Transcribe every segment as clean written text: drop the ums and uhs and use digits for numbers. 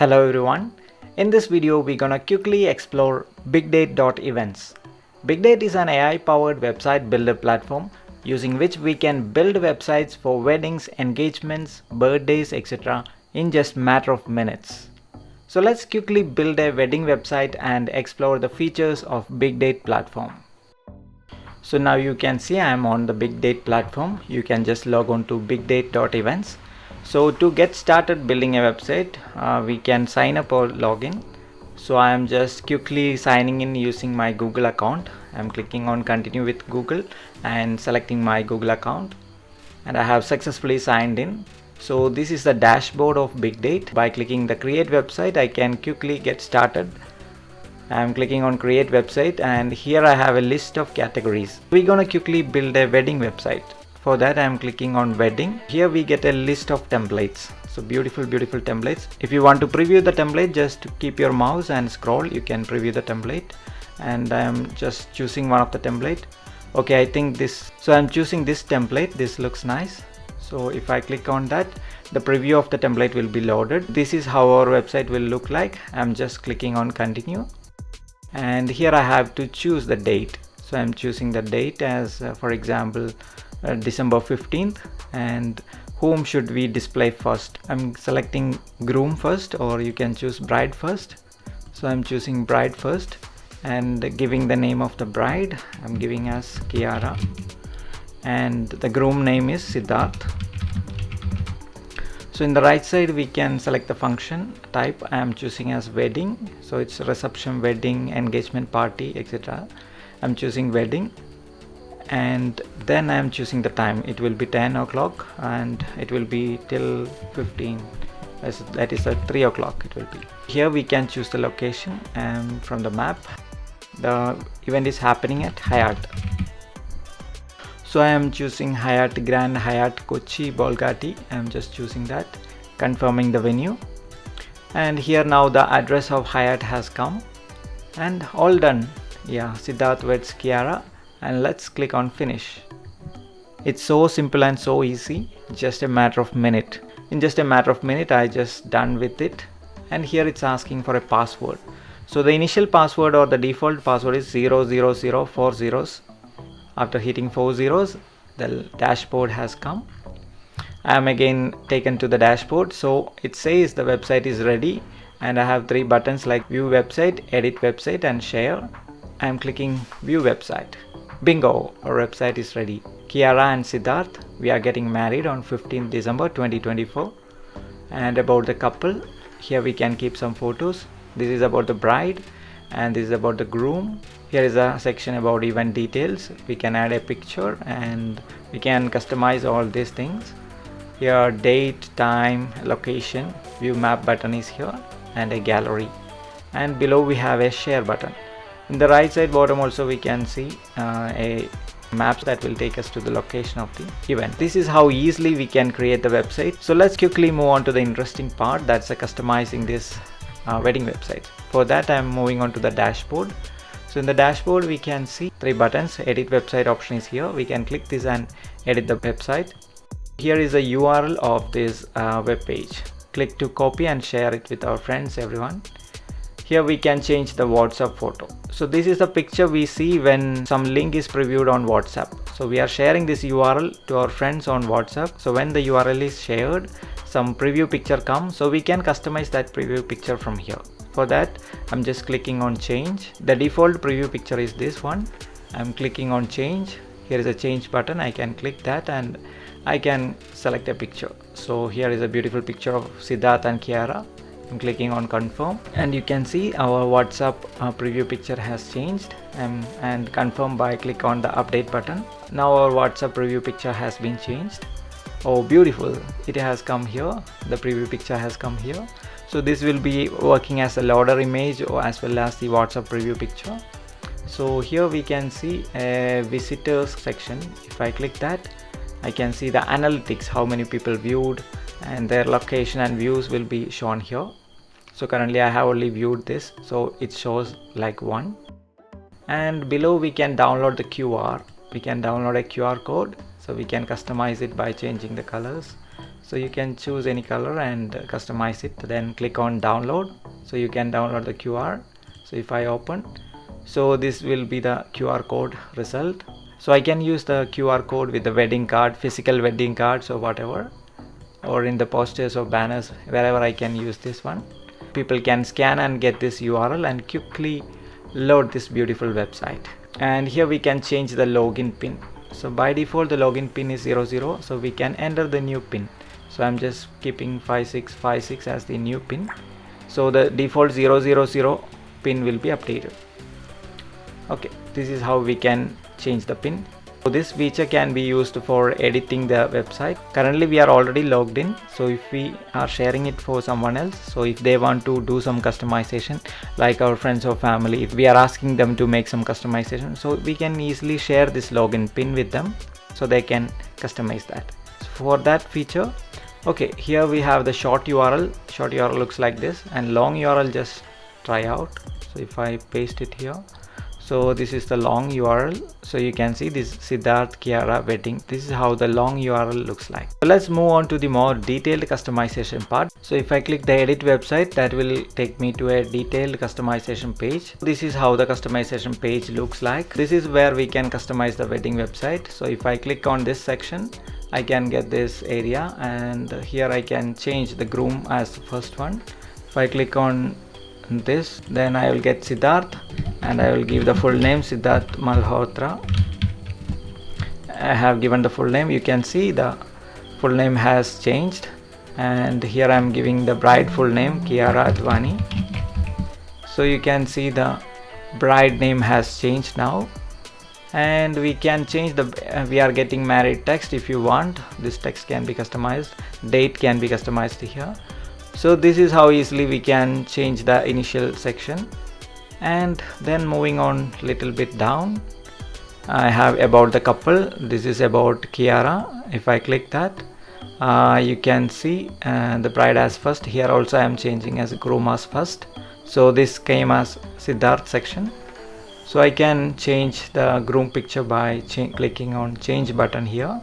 Hello everyone. In this video we're gonna quickly explore BigDate.events. BigDate is an AI-powered website builder platform using which we can build websites for weddings, engagements, birthdays, etc. in just matter of minutes. So let's quickly build a wedding website and explore the features of BigDate platform. So now you can see I am on the BigDate platform. You can just log on to BigDate.events. So to get started building a website, we can sign up or login. So I am just quickly signing in using my Google account. I'm clicking on continue with Google and selecting my Google account, and I have successfully signed in. So this is the dashboard of BigDate. By clicking the create website, I can quickly get started. I'm clicking on create website, and here I have a list of categories. We're gonna quickly build a wedding website. For that I'm clicking on wedding. Here we get a list of templates. So beautiful templates. If you want to preview the template, just keep your mouse and scroll. You can preview the template, and I'm just choosing one of the template. Okay, I think this, so I'm choosing this template. This looks nice. So if I click on that, the preview of the template will be loaded. This is how our website will look like. I'm just clicking on continue, and here I have to choose the date. So I'm choosing the date as for example December 15th, and whom should we display first. I'm selecting groom first, or you can choose bride first. So I'm choosing bride first and giving the name of the bride. I'm giving as Kiara, and the groom name is Siddharth. So in the right side we can select the function type. I am choosing as wedding, so it's reception, wedding, engagement, party, etc. I'm choosing wedding, and then I am choosing the time. It will be 10 o'clock and it will be till 15, that is at 3 o'clock it will be. Here we can choose the location, and from the map the event is happening at Hyatt. So I am choosing Hyatt Grand Hyatt Kochi Bolgati. I am just choosing that, confirming the venue, and here now the address of Hyatt has come, and all done. Yeah, Siddharth weds Kiara, and let's click on finish. It's so simple and so easy, just a matter of minute. In just a matter of minute I just done with it, and here it's asking for a password. So the initial password or the default password is 000 4 zeros. After hitting 4 zeros, the dashboard has come. I am again taken to the dashboard. So it says the website is ready, and I have 3 buttons like view website, edit website, and share. I am clicking view website. Bingo, our website is ready. Kiara and Siddharth, we are getting married on 15th December 2024. And about the couple, here we can keep some photos. This is about the bride, and this is about the groom. Here is a section about event details. We can add a picture, and we can customize all these things. Here date, time, location, view map button is here, and a gallery. And below we have a share button. In the right side bottom also we can see a map that will take us to the location of the event. This is how easily we can create the website. So let's quickly move on to the interesting part, that's customizing this wedding website. For that I am moving on to the dashboard. So in the dashboard we can see 3 buttons. Edit website option is here. We can click this and edit the website. Here is a URL of this web page. Click to copy and share it with our friends, everyone. Here we can change the WhatsApp photo. So this is the picture we see when some link is previewed on WhatsApp. So we are sharing this URL to our friends on WhatsApp. So when the URL is shared, some preview picture comes. So we can customize that preview picture from here. For that, I'm just clicking on change. The default preview picture is this one. I'm clicking on change. Here is a change button. I can click that and I can select a picture. So here is a beautiful picture of Siddharth and Kiara. I'm clicking on confirm, and you can see our WhatsApp preview picture has changed, and confirm by click on the update button. Now our WhatsApp preview picture has been changed. Oh, beautiful, it has come here. The preview picture has come here. So this will be working as a loader image or as well as the WhatsApp preview picture. So here we can see a visitors section. If I click that, I can see the analytics, how many people viewed, and their location and views will be shown here. So currently I have only viewed this, so it shows like 1. And below we can download the QR. We can download a QR code, so we can customize it by changing the colors. So you can choose any color and customize it, then click on download. So you can download the QR. So if I open, so this will be the QR code result. So I can use the QR code with the wedding card, physical wedding cards or whatever, or in the posters or banners, wherever I can use this one. People can scan and get this URL and quickly load this beautiful website. And here we can change the login pin. So by default the login pin is 00, so we can enter the new pin. So I'm just keeping 5656 as the new pin. So the default 000 pin will be updated. Okay, this is how we can change the pin. So this feature can be used for editing the website. Currently we are already logged in, so if we are sharing it for someone else, so if they want to do some customization, like our friends or family, if we are asking them to make some customization, so we can easily share this login pin with them so they can customize that. So for that feature, okay, here we have the short URL. Short URL looks like this, and long URL just try out. So if I paste it here, so this is the long URL. So you can see this Siddharth Kiara wedding. This is how the long URL looks like. So let's move on to the more detailed customization part. So if I click the edit website, that will take me to a detailed customization page. This is how the customization page looks like. This is where we can customize the wedding website. So if I click on this section, I can get this area, and here I can change the groom as the first one. If I click on this, then I will get Siddharth, and I will give the full name Siddharth Malhotra. I have given the full name. You can see the full name has changed, and here I am giving the bride full name Kiara Advani. So you can see the bride name has changed now, and we can change the we are getting married text. If you want, this text can be customized, date can be customized here. So this is how easily we can change the initial section. And then moving on little bit down, I have about the couple. This is about Kiara. If I click that, you can see the bride as first. Here also I am changing as groom as first. So this came as Siddharth section. So I can change the groom picture by clicking on change button here.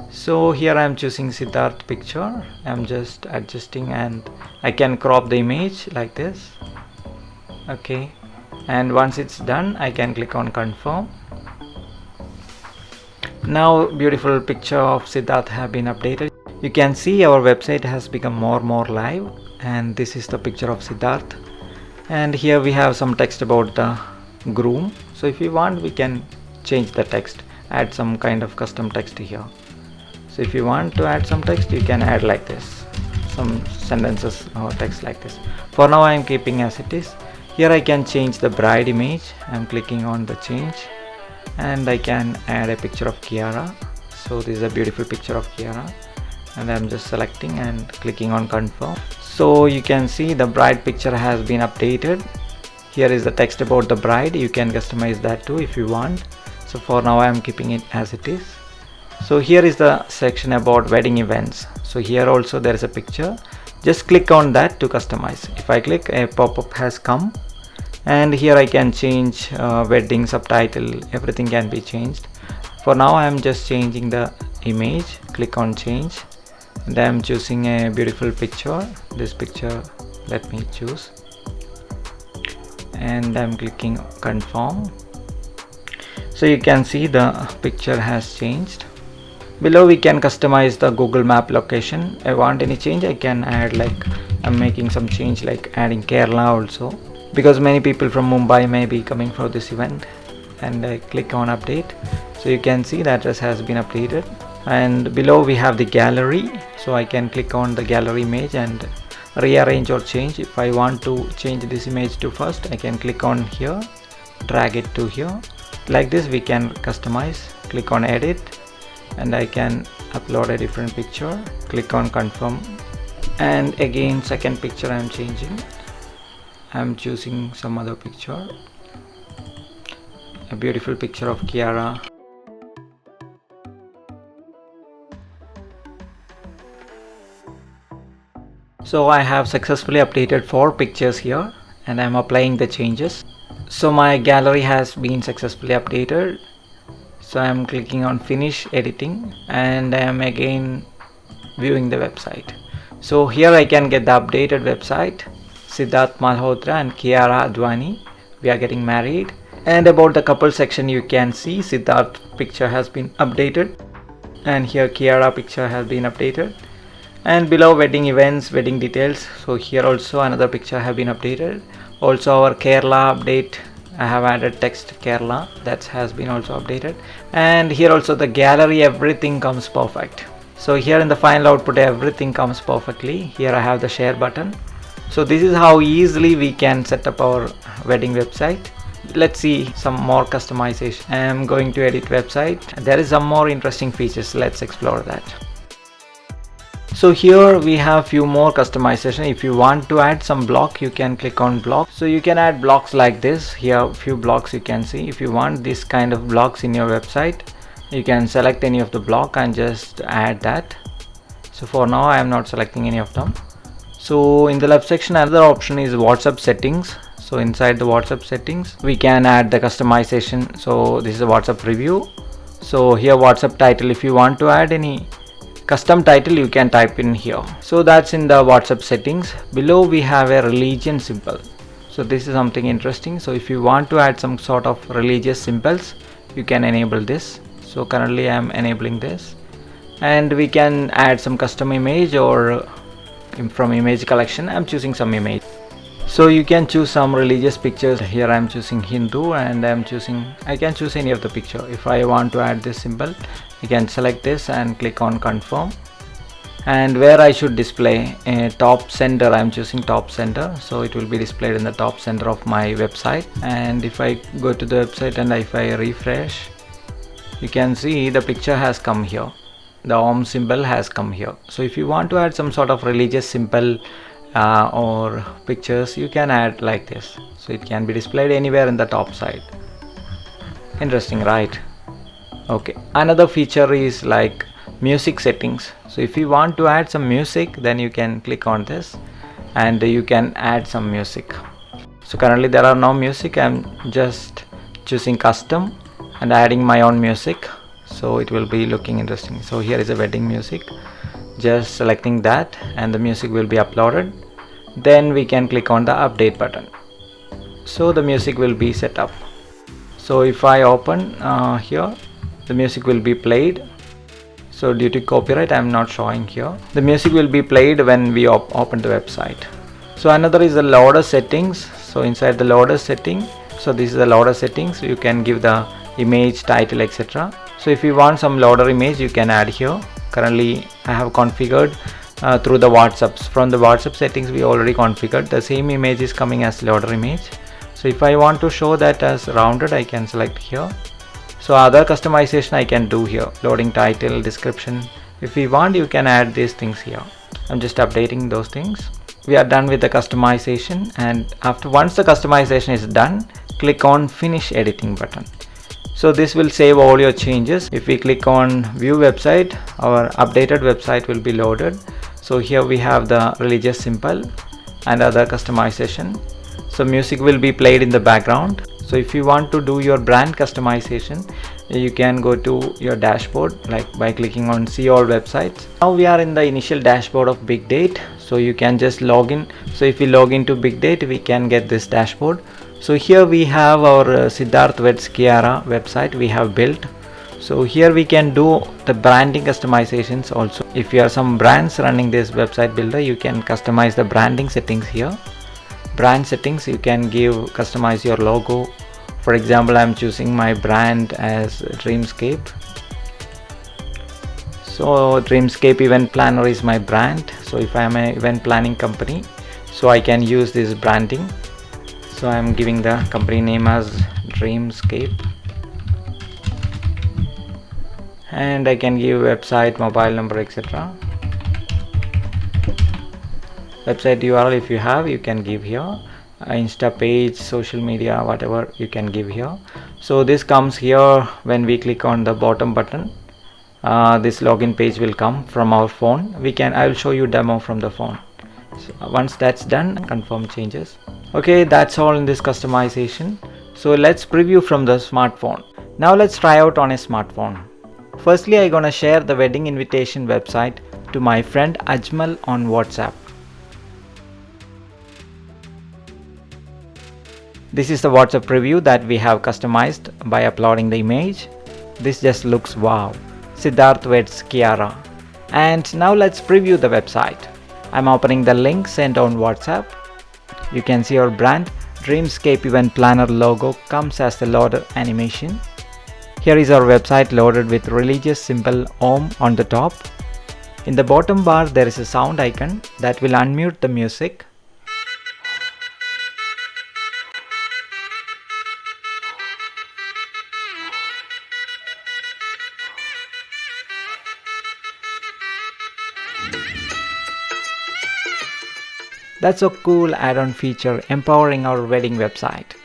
So here I am choosing Siddharth picture. I am just adjusting, and I can crop the image like this. Okay, and once it's done, I can click on confirm. Now beautiful picture of Siddharth have been updated. You can see our website has become more live, and this is the picture of Siddharth. And here we have some text about the groom. So if you want, we can change the text, add some kind of custom text here. So if you want to add some text, you can add like this, some sentences or text like this. For now I am keeping as it is. Here I can change the bride image. I am clicking on the change, and I can add a picture of Kiara. So this is a beautiful picture of Kiara, and I am just selecting and clicking on confirm. So you can see the bride picture has been updated. Here is the text about the bride. You can customize that too if you want. So for now I am keeping it as it is. So here is the section about wedding events. So here also there is a picture. Just click on that to customize. If I click, a pop-up has come, and here I can change wedding subtitle. Everything can be changed. For now I am just changing the image. Click on change, and I am choosing a beautiful picture. This picture let me choose, and I am clicking confirm. So you can see the picture has changed. Below we can customize the Google Map location. I want any change, I can add, like I'm making some change like adding Kerala also, because many people from Mumbai may be coming for this event. And I click on update. So you can see the address has been updated. And below we have the gallery. So I can click on the gallery image and rearrange or change. If I want to change this image to first, I can click on here, drag it to here. Like this we can customize. Click on edit, and I can upload a different picture. Click on confirm, and again second picture I am changing. I am choosing some other picture, a beautiful picture of Kiara. So I have successfully updated 4 pictures here, and I am applying the changes. So my gallery has been successfully updated. So I am clicking on finish editing, and I am again viewing the website. So here I can get the updated website. Siddharth Malhotra and Kiara Advani, we are getting married. And about the couple section, you can see Siddharth picture has been updated, and here Kiara picture has been updated. And below, wedding events, wedding details. So here also another picture have been updated. Also our Kerala update, I have added text Kerala, that has been also updated. And here also the gallery, everything comes perfect. So here in the final output, everything comes perfectly. Here I have the share button. So this is how easily we can set up our wedding website. Let's see some more customization. I am going to edit website. There is some more interesting features. Let's explore that. So here we have few more customization. If you want to add some block, you can click on block. So you can add blocks like this. Here few blocks you can see. If you want this kind of blocks in your website, you can select any of the block and just add that. So for now I am not selecting any of them. So in the left section, another option is WhatsApp settings. So inside the WhatsApp settings, we can add the customization. So this is a WhatsApp preview. So here WhatsApp title, if you want to add any custom title, you can type in here. So that's in the WhatsApp settings. Below we have a religion symbol. So this is something interesting. So if you want to add some sort of religious symbols, you can enable this. So currently I am enabling this. And we can add some custom image, or from image collection I'm choosing some image. So you can choose some religious pictures. Here I am choosing Hindu, and I can choose any of the picture. If I want to add this symbol, I can select this and click on confirm. And where I should display a top center, I am choosing top center, so it will be displayed in the top center of my website. And if I go to the website and if I refresh, you can see the picture has come here. The Om symbol has come here. So if you want to add some sort of religious symbol or pictures, you can add like this. So it can be displayed anywhere in the top side. Interesting, right? Okay, another feature is like music settings. So if you want to add some music, then you can click on this and you can add some music. So currently there are no music. I'm just choosing custom and adding my own music, so it will be looking interesting. So here is a wedding music, just selecting that and the music will be uploaded. Then we can click on the update button, so the music will be set up. So if I open here, the music will be played. So due to copyright, I am not showing here. The music will be played when we open the website. So another is the loader settings. So inside the loader setting, so this is the loader settings. You can give the image, title, etc. So if you want some loader image, you can add here. Currently I have configured through the WhatsApps. From the WhatsApp settings, we already configured the same image is coming as loader image. So if I want to show that as rounded, I can select here. So other customization I can do here, loading title, description. If we want, you can add these things here. I'm just updating those things. We are done with the customization, and once the customization is done, click on finish editing button. So this will save all your changes. If we click on view website, our updated website will be loaded. So here we have the religious symbol and other customization. So music will be played in the background. So if you want to do your brand customization, you can go to your dashboard, like by clicking on see all websites. Now we are in the initial dashboard of BigDate. So you can just log in. So if we log into BigDate, we can get this dashboard. So here we have our Siddharth Weds Kiara website we have built. So here we can do the branding customizations also. If you have some brands running this website builder, you can customize the branding settings here. Brand settings, you can customize your logo. For example, I'm choosing my brand as Dreamscape. So Dreamscape Event Planner is my brand. So if I am an event planning company, so I can use this branding. So I'm giving the company name as Dreamscape, and I can give website, mobile number, etc. Website URL, if you have, you can give here. Insta page, social media, whatever you can give here. So this comes here when we click on the bottom button. This login page will come from our phone. I will show you demo from the phone. So once that's done, confirm changes. Okay, that's all in this customization. So let's preview from the smartphone. Now let's try out on a smartphone. Firstly, I'm gonna share the wedding invitation website to my friend Ajmal on WhatsApp. This is the WhatsApp preview that we have customized by uploading the image. This just looks wow. Siddharth weds Kiara. And now let's preview the website. I'm opening the link sent on WhatsApp. You can see our brand Dreamscape Event Planner logo comes as the loader animation. Here is our website loaded with religious symbol Om on the top. In the bottom bar there is a sound icon that will unmute the music. That's a cool add-on feature empowering our wedding website.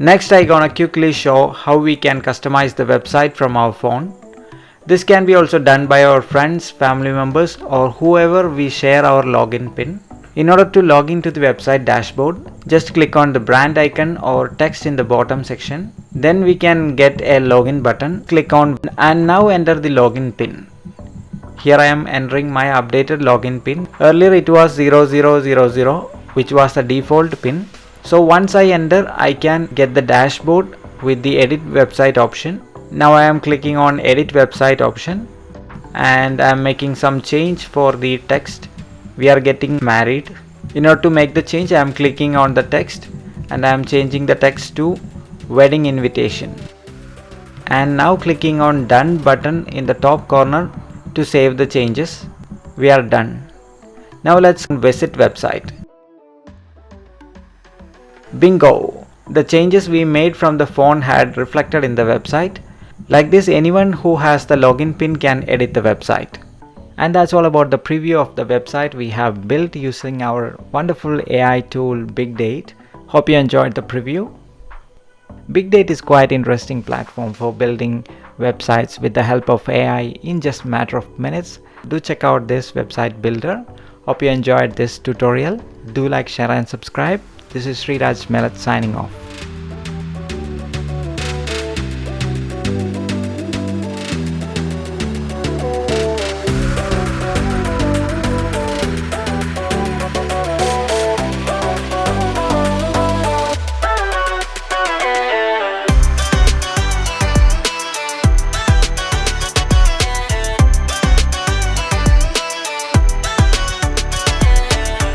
Next, I gonna quickly show how we can customize the website from our phone. This can be also done by our friends, family members, or whoever we share our login pin. In order to log into the website dashboard, just click on the brand icon or text in the bottom section. Then we can get a login button. Click on and now enter the login pin. Here I am entering my updated login pin. Earlier it was 0000, which was the default pin. So once I enter, I can get the dashboard with the edit website option. Now I am clicking on edit website option and I am making some change for the text. We are getting married. In order to make the change, I am clicking on the text and I am changing the text to wedding invitation. And now clicking on done button in the top corner to save the changes. We are done. Now let's visit website. Bingo! The changes we made from the phone had reflected in the website. Like this, anyone who has the login pin can edit the website. And that's all about the preview of the website we have built using our wonderful AI tool BigDate. Hope you enjoyed the preview. BigDate is quite interesting platform for building websites with the help of AI in just a matter of minutes. Do check out this website builder. Hope you enjoyed this tutorial. Do like, share and subscribe. This is Sriraj Melat signing off.